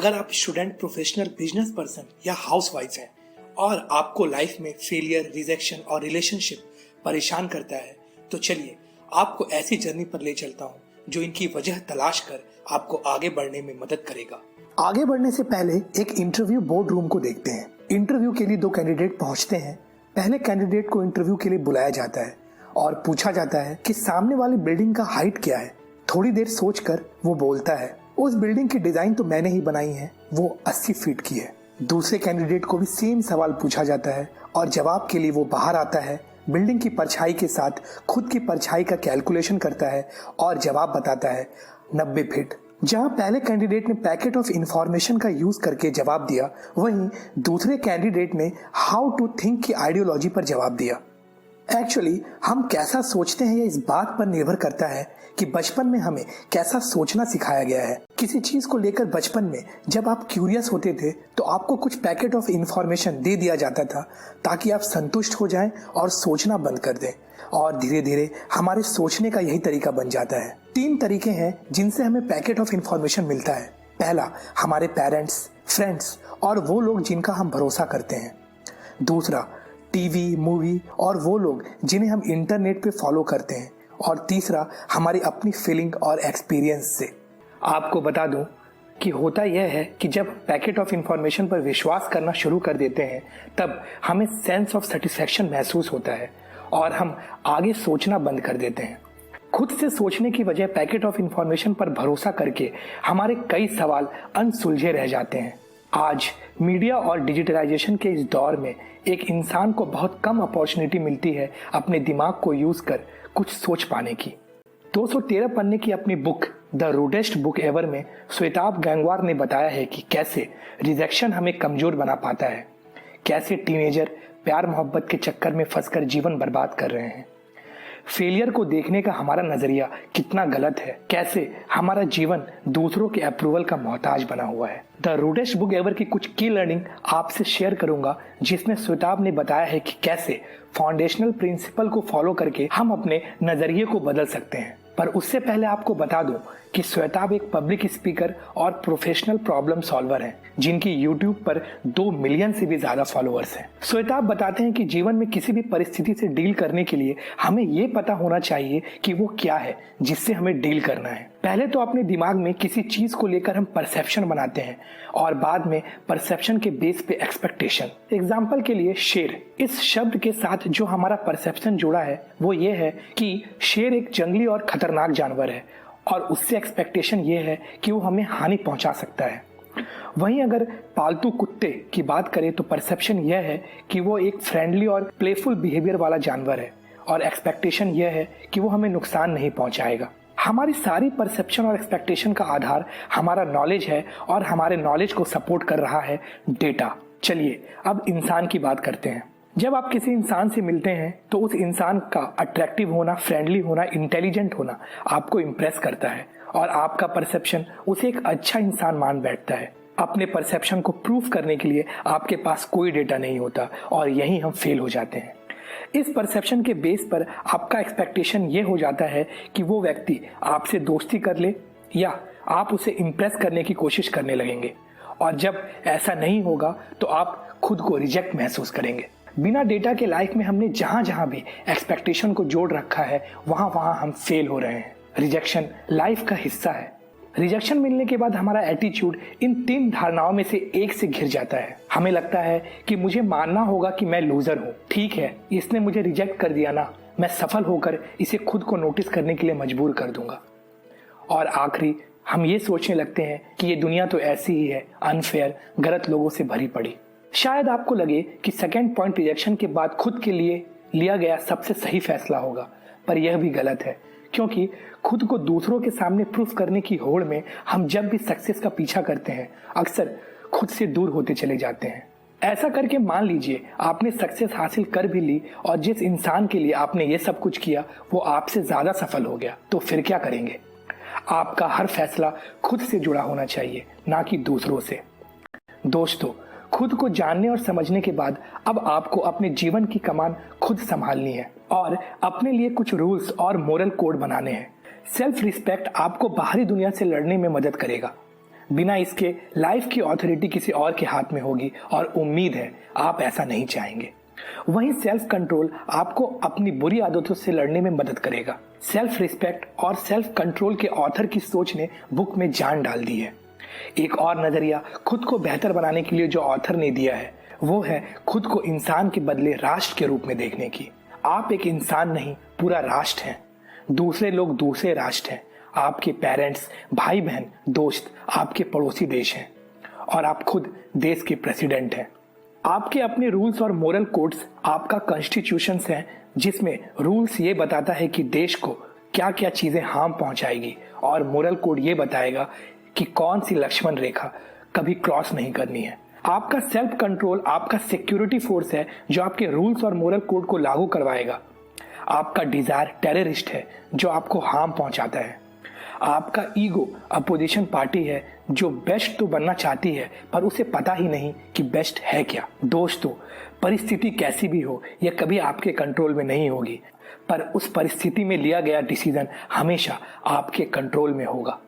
अगर आप student, professional, business person या हाउसवाइफ हैं और आपको लाइफ में फेलियर, रिजेक्शन और रिलेशनशिप परेशान करता है, तो चलिए आपको ऐसी जर्नी पर ले चलता हूँ जो इनकी वजह तलाश कर आपको आगे बढ़ने में मदद करेगा। आगे बढ़ने से पहले एक इंटरव्यू बोर्ड रूम को देखते हैं। इंटरव्यू के लिए 2 कैंडिडेट पहुंचते हैं। पहले कैंडिडेट को इंटरव्यू के लिए बुलाया जाता है और पूछा जाता है कि सामने वाली बिल्डिंग का हाइट क्या है। थोड़ी देर सोचकर वो बोलता है, उस बिल्डिंग की डिजाइन तो मैंने ही बनाई है, वो 80 फीट की है। दूसरे कैंडिडेट को भी सेम सवाल पूछा जाता है और जवाब के लिए वो बाहर आता है, बिल्डिंग की परछाई के साथ खुद की परछाई का कैलकुलेशन करता है और जवाब बताता है 90 फीट। जहां पहले कैंडिडेट ने पैकेट ऑफ इंफॉर्मेशन का यूज करके जवाब दिया, वहीं दूसरे कैंडिडेट ने हाउ टू थिंक की आइडियोलॉजी पर जवाब दिया। एक्चुअली हम कैसा सोचते हैं ये इस बात पर निर्भर करता है कि बचपन में हमें कैसा सोचना सिखाया गया है। किसी चीज को लेकर बचपन में जब आप क्यूरियस होते थे तो आपको कुछ पैकेट ऑफ इंफॉर्मेशन दे दिया जाता था ताकि आप संतुष्ट हो जाएं और सोचना बंद कर दें, और धीरे धीरे हमारे सोचने का यही तरीका बन जाता है। 3 तरीके हैं जिनसे हमें पैकेट ऑफ इंफॉर्मेशन मिलता है। पहला, हमारे पेरेंट्स, फ्रेंड्स और वो लोग जिनका हम भरोसा करते हैं। दूसरा, टीवी, मूवी और वो लोग जिन्हें हम इंटरनेट पे फॉलो करते हैं। और तीसरा, हमारी अपनी फीलिंग और एक्सपीरियंस से। आपको बता दूं कि होता यह है कि जब पैकेट ऑफ इंफॉर्मेशन पर विश्वास करना शुरू कर देते हैं तब हमें सेंस ऑफ सेटिस्फैक्शन महसूस होता है और हम आगे सोचना बंद कर देते हैं। खुद से सोचने की वजह पैकेट ऑफ इंफॉर्मेशन पर भरोसा करके हमारे कई सवाल अनसुलझे रह जाते हैं। आज मीडिया और डिजिटलाइजेशन के इस दौर में एक इंसान को बहुत कम अपॉर्चुनिटी मिलती है अपने दिमाग को यूज कर कुछ सोच पाने की। 213 पन्ने की अपनी book the rudest book ever में श्वेताब गैंगवार ने बताया है कि कैसे रिजेक्शन हमें कमजोर बना पाता है, कैसे टीनेजर प्यार मोहब्बत के चक्कर में फंसकर जीवन बर्बाद कर रहे हैं, फेलियर को देखने का हमारा नजरिया कितना गलत है, कैसे हमारा जीवन दूसरों के अप्रूवल का मोहताज बना हुआ है। द रूडेस्ट बुक एवर की कुछ की लर्निंग आपसे शेयर करूंगा जिसमें श्वेताब ने बताया है कि कैसे फाउंडेशनल प्रिंसिपल को फॉलो करके हम अपने नजरिए को बदल सकते हैं। पर उससे पहले आपको बता दूं कि श्वेताब एक पब्लिक स्पीकर और प्रोफेशनल प्रॉब्लम सॉल्वर हैं जिनकी यूट्यूब पर 2 मिलियन से भी ज्यादा फॉलोअर्स हैं। श्वेताब बताते हैं कि जीवन में किसी भी परिस्थिति से डील करने के लिए हमें ये पता होना चाहिए कि वो क्या है जिससे हमें डील करना है। पहले तो अपने दिमाग में किसी चीज को लेकर हम परसेप्शन बनाते हैं और बाद में परसेप्शन के बेस पे एक्सपेक्टेशन। एग्जाम्पल के लिए शेर, इस शब्द के साथ जो हमारा परसेप्शन जुड़ा है वो ये है कि शेर एक जंगली और खतरनाक जानवर है और उससे एक्सपेक्टेशन ये है कि वो हमें हानि पहुंचा सकता है। वहीं अगर पालतू कुत्ते की बात करें तो परसेप्शन यह है कि वो एक फ्रेंडली और प्लेफुल बिहेवियर वाला जानवर है और एक्सपेक्टेशन यह है कि वो हमें नुकसान नहीं पहुंचाएगा। हमारी सारी परसेप्शन और एक्सपेक्टेशन का आधार हमारा नॉलेज है और हमारे नॉलेज को सपोर्ट कर रहा है डेटा। चलिए अब इंसान की बात करते हैं। जब आप किसी इंसान से मिलते हैं तो उस इंसान का अट्रैक्टिव होना, फ्रेंडली होना, इंटेलिजेंट होना आपको इम्प्रेस करता है और आपका परसेप्शन उसे एक अच्छा इंसान मान बैठता है। अपने परसेप्शन को प्रूफ करने के लिए आपके पास कोई डेटा नहीं होता और यहीं हम फेल हो जाते हैं। इस परसेप्शन के बेस पर आपका एक्सपेक्टेशन ये हो जाता है कि वो व्यक्ति आपसे दोस्ती कर ले या आप उसे इम्प्रेस करने की कोशिश करने लगेंगे, और जब ऐसा नहीं होगा तो आप खुद को रिजेक्ट महसूस करेंगे। बिना डेटा के लाइफ में हमने जहां जहां भी एक्सपेक्टेशन को जोड़ रखा है वहां वहां हम फेल हो रहे हैं। रिजेक्शन लाइफ का हिस्सा है। रिजेक्शन मिलने के बाद हमारा एटीट्यूड इन 3 धारणाओं में से एक से घिर जाता है। हमें लगता है कि मुझे मानना होगा कि मैं लूजर हूँ। ठीक है, इसने मुझे रिजेक्ट कर दिया ना, मैं सफल होकर इसे खुद को नोटिस करने के लिए मजबूर कर दूंगा। और आखिरी हम ये सोचने लगते हैं कि ये दुनिया तो ऐसी ही है, अनफेयर, गलत लोगों से भरी पड़ी। शायद आपको लगे कि सेकेंड पॉइंट रिजेक्शन के बाद खुद के लिए लिया गया सबसे सही फैसला होगा, पर यह भी गलत है, क्योंकि खुद को दूसरों के सामने प्रूफ करने की होड़ में हम जब भी सक्सेस का पीछा करते हैं अक्सर खुद से दूर होते चले जाते हैं। ऐसा करके मान लीजिए आपने सक्सेस हासिल कर भी ली और जिस इंसान के लिए आपने ये सब कुछ किया वो आपसे ज्यादा सफल हो गया, तो फिर क्या करेंगे? आपका हर फैसला खुद से जुड़ा होना चाहिए, ना कि दूसरों से। दोस्तों, खुद को जानने और समझने के बाद अब आपको अपने जीवन की कमान खुद संभालनी है और अपने लिए कुछ रूल्स और मोरल कोड बनाने हैं। सेल्फ रिस्पेक्ट आपको बाहरी दुनिया से लड़ने में मदद करेगा। बिना इसके लाइफ की ऑथोरिटी किसी और के हाथ में होगी और उम्मीद है आप ऐसा नहीं चाहेंगे। वहीं सेल्फ कंट्रोल आपको अपनी बुरी आदतों से लड़ने में मदद करेगा। सेल्फ रिस्पेक्ट और सेल्फ कंट्रोल के ऑथर की सोच ने बुक में जान डाल दी है। एक और नजरिया खुद को बेहतर बनाने के लिए जो ऑथर ने दिया है वो है खुद को इंसान के बदले राष्ट्र के रूप में देखने की। आप एक इंसान नहीं, पूरा राष्ट्र हैं। दूसरे लोग दूसरे राष्ट्र हैं। आपके पेरेंट्स, भाई बहन, दोस्त आपके पड़ोसी देश हैं और आप खुद देश के प्रेसिडेंट हैं। आपके अपने रूल्स और मोरल कोड्स आपका कॉन्स्टिट्यूशंस है, जिसमें रूल्स ये बताता है कि देश को क्या क्या चीजें हार्म पहुंचाएगी और मोरल कोड ये बताएगा कि कौन सी लक्ष्मण रेखा कभी क्रॉस नहीं करनी है। आपका सेल्फ कंट्रोल आपका सिक्योरिटी फोर्स है जो आपके रूल्स और मोरल कोड को लागू करवाएगा। आपका डिजायर टेररिस्ट है जो आपको हार्म पहुंचाता है। आपका ईगो अपोजिशन पार्टी है जो बेस्ट तो बनना चाहती है पर उसे पता ही नहीं कि बेस्ट है क्या। दोस्तों, परिस्थिति कैसी भी हो यह कभी आपके कंट्रोल में नहीं होगी, पर उस परिस्थिति में लिया गया डिसीजन हमेशा आपके कंट्रोल में होगा।